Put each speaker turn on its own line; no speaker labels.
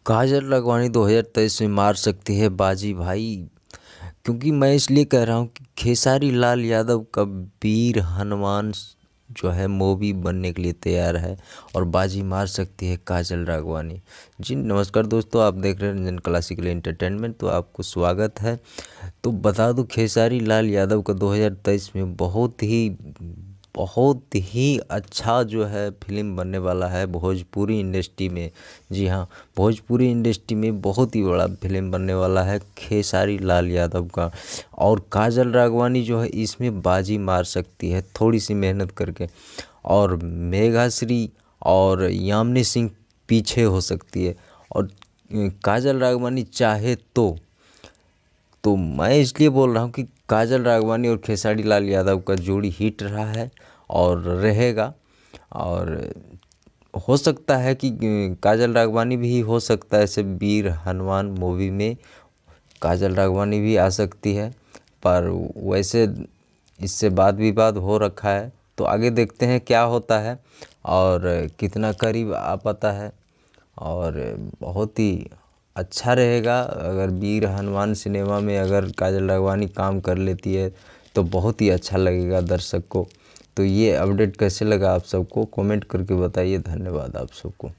काजल राघवानी 2023 में मार सकती है बाजी भाई। क्योंकि मैं इसलिए कह रहा हूँ कि खेसारी लाल यादव का वीर हनुमान जो है मूवी बनने के लिए तैयार है और बाजी मार सकती है काजल राघवानी। जी नमस्कार दोस्तों, आप देख रहे हैं रंजन क्लासिकल एंटरटेनमेंट। तो आपको स्वागत है। तो बता दूं, खेसारी लाल यादव का 2023 में बहुत ही अच्छा जो है फिल्म बनने वाला है भोजपुरी इंडस्ट्री में। जी हाँ, भोजपुरी इंडस्ट्री में बहुत ही बड़ा फिल्म बनने वाला है खेसारी लाल यादव का। और काजल राघवानी जो है इसमें बाजी मार सकती है थोड़ी सी मेहनत करके। और मेघाश्री और यामिनी सिंह पीछे हो सकती है। और काजल राघवानी चाहे तो मैं इसलिए बोल रहा हूँ कि काजल राघवानी और खेसारी लाल यादव का जोड़ी हिट रहा है और रहेगा। और हो सकता है कि काजल राघवानी भी हो सकता है ऐसे वीर हनुमान मूवी में काजल राघवानी भी आ सकती है। पर वैसे इससे वाद विवाद हो रखा है, तो आगे देखते हैं क्या होता है और कितना करीब आ पाता है। और बहुत ही अच्छा रहेगा अगर वीर हनुमान सिनेमा में अगर काजल राघवानी काम कर लेती है तो बहुत ही अच्छा लगेगा दर्शक को। तो ये अपडेट कैसे लगा आप सबको कमेंट करके बताइए। धन्यवाद आप सबको।